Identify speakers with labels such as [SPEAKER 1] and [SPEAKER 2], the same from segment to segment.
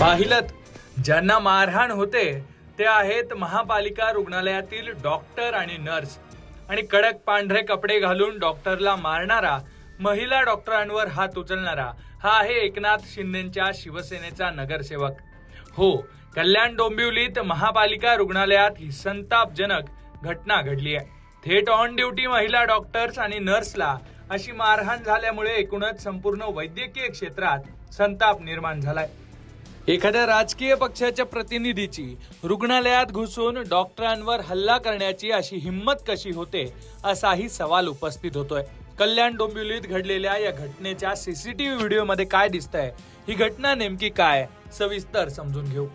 [SPEAKER 1] पाहिलत, ज्यांना मारहाण होते ते आहेत महापालिका रुग्णालयातील डॉक्टर आणि नर्स. आणि कडक पांढरे कपडे घालून डॉक्टरला मारणारा, महिला डॉक्टरांवर हात उचलणारा हा आहे एकनाथ शिंदेच्या शिवसेनेचा नगरसेवक. हो, कल्याण डोंबिवलीत महापालिका रुग्णालयात ही संतापजनक घटना घडली आहे. थेट ऑन ड्युटी महिला डॉक्टर्स आणि नर्सला अशी मारहाण झाल्यामुळे एकूणच संपूर्ण वैद्यकीय क्षेत्रात संताप निर्माण झालाय. एखाद्या राजकीय पक्षाच्या प्रतिनिधीची रुग्णालयात घुसून डॉक्टरांवर हल्ला करण्याची अशी हिंमत कशी होते, असाही सवाल उपस्थित होतोय. कल्याण डोंबिवलीत घडलेल्या या घटनेच्या सीसीटीव्ही व्हिडिओमध्ये काय दिसतंय, ही घटना नेमकी काय, सविस्तर समजून घेऊ.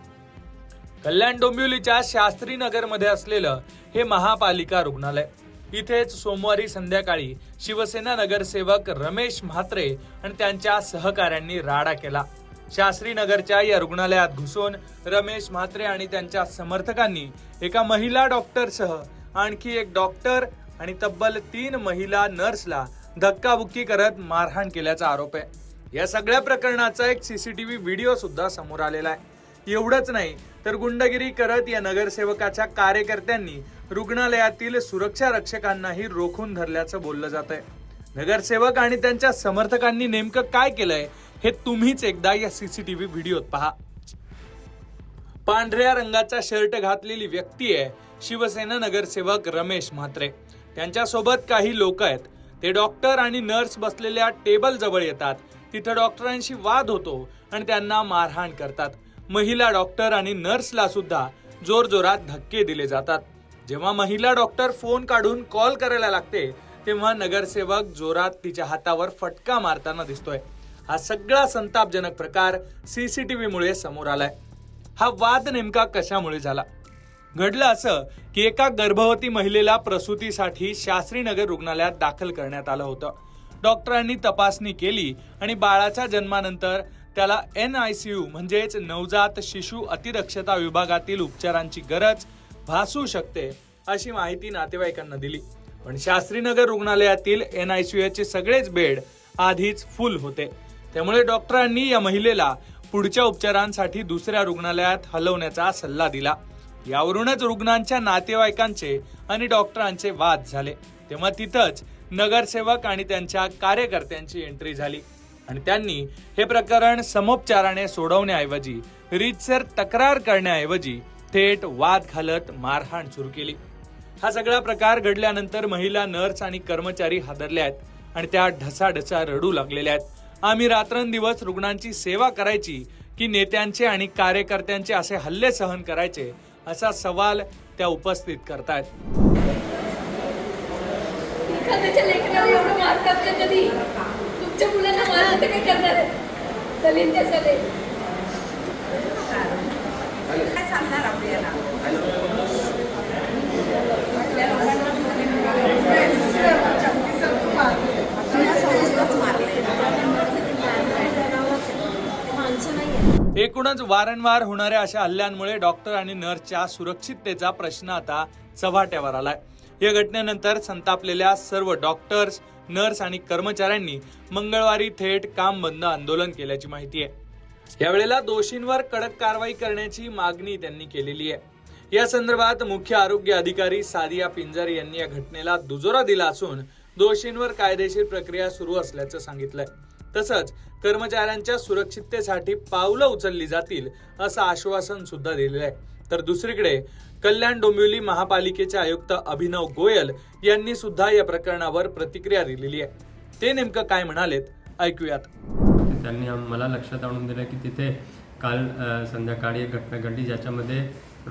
[SPEAKER 1] कल्याण डोंबिवलीच्या शास्त्री नगर मध्ये असलेलं हे महापालिका रुग्णालय. इथेच सोमवारी संध्याकाळी शिवसेना नगरसेवक रमेश म्हात्रे आणि त्यांच्या सहकाऱ्यांनी राडा केला. शास्त्री नगरच्या या रुग्णालयात घुसून रमेश म्हात्रे आणि त्यांच्या समर्थकांनी एका महिला डॉक्टरसह आणखी एक डॉक्टर आणि तब्बल 3 महिला नर्सला धक्काबुक्की करत मारहाण केल्याचा आरोप आहे. या सगळ्या प्रकरणाचा एक सीसीटीव्ही व्हिडिओ सुद्धा समोर आलेला आहे. एवढंच नाही तर गुंडगिरी करत या नगरसेवकाच्या कार्यकर्त्यांनी रुग्णालयातील सुरक्षा रक्षकांनाही रोखून धरल्याचं बोललं जात आहे. नगरसेवक आणि त्यांच्या समर्थकांनी नेमकं काय केलंय हे तुम्हीच एकदा या सीसीटीव्ही व्हिडिओत पहा. पांढऱ्या रंगाचा शर्ट घातलेली व्यक्ती आहे शिवसेना नगरसेवक रमेश म्हात्रे. त्यांच्यासोबत काही लोक आहेत. ते डॉक्टर आणि नर्स बसलेल्या टेबल जवळ येतात. तिथं डॉक्टरांशी वाद होतो आणि त्यांना मारहाण करतात. महिला डॉक्टर आणि नर्सला सुद्धा जोरजोरात धक्के दिले जातात. जेव्हा महिला डॉक्टर फोन काढून कॉल करायला लागते तेव्हा नगरसेवक जोरात तिच्या हातावर फटका मारताना दिसतोय. हा सगळा संतापजनक प्रकार सीसीटीव्ही मुळे समोर आलाय. हा वाद नेमका कशामुळे झाला? घडलं असं की एका गर्भवती महिलेला प्रसूतीसाठी शास्त्रीनगर रुग्णालयात दाखल करण्यात आलं होतं. डॉक्टरांनी तपासणी केली आणि बाळाच्या जन्मानंतर त्याला NICU म्हणजेच नवजात शिशु अतिदक्षता विभागातील उपचारांची गरज भासू शकते अशी माहिती नातेवाईकांना दिली. पण शास्त्रीनगर रुग्णालयातील NICU चे सगळेच बेड आधीच फुल होते. त्यामुळे डॉक्टरांनी या महिलेला पुढच्या उपचारांसाठी दुसऱ्या रुग्णालयात हलवण्याचा सल्ला दिला. यावरूनच रुग्णांच्या नातेवाईकांचे आणि डॉक्टरांचे वाद झाले. तेव्हा तिथंच नगरसेवक आणि त्यांच्या कार्यकर्त्यांची एंट्री झाली आणि त्यांनी हे प्रकरण समोपचाराने सोडवण्याऐवजी, रीतसर तक्रार करण्याऐवजी थेट वाद घालत मारहाण सुरू केली. हा सगळा प्रकार घडल्यानंतर महिला नर्स आणि कर्मचारी हादरले आहेत आणि त्या ढसाढसा रडू लागलेल्या आहेत. आम्ही रात्रंदिवस रुग्णांची सेवा करायची की नेत्यांचे आणि कार्यकर्त्यांचे असे हल्ले सहन करायचे, असा सवाल त्या उपस्थित करतायत.
[SPEAKER 2] तुमच्या मुलांना मारलं तर काय करणार आहे? दलित देशाले काय सांगणार आपल्याला?
[SPEAKER 1] एकूणच वारंवार होणाऱ्या अशा हल्ल्यांमुळे डॉक्टर आणि नर्सच्या सुरक्षिततेचा प्रश्न आता चव्हाट्यावर आलाय. या घटनेनंतर संतापलेल्या सर्व डॉक्टर्स, नर्स आणि कर्मचाऱ्यांनी मंगळवारी थेट काम बंद आंदोलन केल्याची माहिती आहे. यावेळेला दोषींवर कडक कारवाई करण्याची मागणी त्यांनी केलेली आहे. या संदर्भात मुख्य आरोग्य अधिकारी सादिया पिंजारी यांनी या घटनेला दुजोरा दिला असून दोषींवर कायदेशीर प्रक्रिया सुरू असल्याचं सांगितलंय. तसंच कर्मचाऱ्यांच्या सुरक्षिततेसाठी पावलं उचलली जातील असं आश्वासन सुद्धा दिलेलं आहे. तर दुसरीकडे कल्याण डोंबिवली महापालिकेचे आयुक्त अभिनव गोयल यांनी सुद्धा या प्रकरणावर प्रतिक्रिया दिलेली आहे. ते नेमकं काय म्हणालेत, ऐकूयात.
[SPEAKER 3] त्यांनी मला लक्षात आणून दिलं की तिथे काल संध्याकाळी एक घटना घडली ज्याच्यामध्ये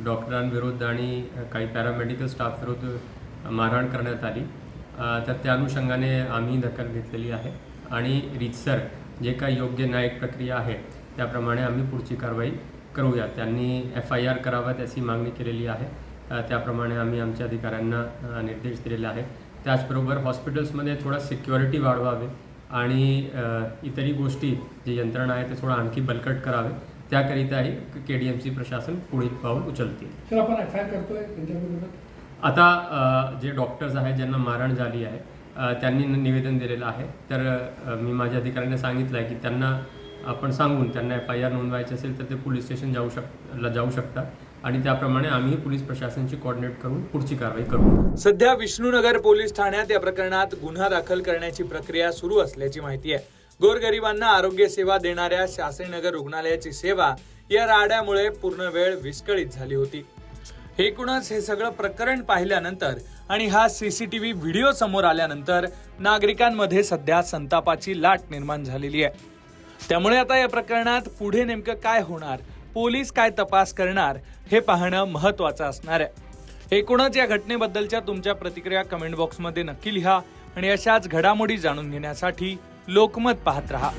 [SPEAKER 3] डॉक्टरांविरुद्ध आणि काही पॅरामेडिकल स्टाफ विरुद्ध मारहाण करण्यात आली. तर त्या अनुषंगाने आम्ही दखल घेतलेली आहे आणि रीतसर जे काही योग्य न्यायिक प्रक्रिया आहे त्याप्रमाणे आम्ही पुढची कारवाई करूया. त्यांनी FIR करावा त्याची मागणी केलेली आहे. त्याप्रमाणे आम्ही आमच्या अधिकाऱ्यांना निर्देश दिलेले आहेत. त्याचबरोबर हॉस्पिटल्समध्ये थोडा सिक्युरिटी वाढवावे आणि इतरही गोष्टी जे यंत्रणा आहे ते थोडं आणखी बलकट करावे. त्याकरिताही KDMC प्रशासन पुढील पाऊल उचलतील.
[SPEAKER 4] सर, आपण FIR करतोय त्यांच्याबरोबर.
[SPEAKER 3] आता जे डॉक्टर्स आहेत ज्यांना मारहाण झाली आहे त्यांनी निवेदन दिलेलं आहे. तर मी माझ्या अधिकाऱ्यांना सांगितलं आहे की त्यांना आपण सांगून त्यांना FIR नोंदवायची असेल तर ते पोलीस स्टेशन जाऊ शकतात आणि त्याप्रमाणे आम्ही पोलीस प्रशासनाची कोऑर्डिनेट करून पुढची कारवाई करू.
[SPEAKER 1] सध्या विष्णुनगर पोलीस ठाण्यात या प्रकरणात गुन्हा दाखल करण्याची प्रक्रिया सुरू असल्याची माहिती आहे. गोरगरिबांना आरोग्य सेवा देणाऱ्या शास्त्रीनगर रुग्णालयाची सेवा या राड्यामुळे पूर्ण वेळ विस्कळीत झाली होती. एकूणच हे सगळं प्रकरण पाहिल्यानंतर आणि हा CCTV व्हिडिओ समोर आल्यानंतर नागरिकांमध्ये सध्या संतापाची लाट निर्माण झालेली आहे. त्यामुळे आता या प्रकरणात पुढे नेमकं काय होणार, पोलीस काय तपास करणार हे पाहणं महत्त्वाचं असणार आहे. एकूणच या घटनेबद्दलच्या तुमच्या प्रतिक्रिया कमेंट बॉक्समध्ये नक्की लिहा आणि अशाच घडामोडी जाणून घेण्यासाठी लोकमत पाहत रहा.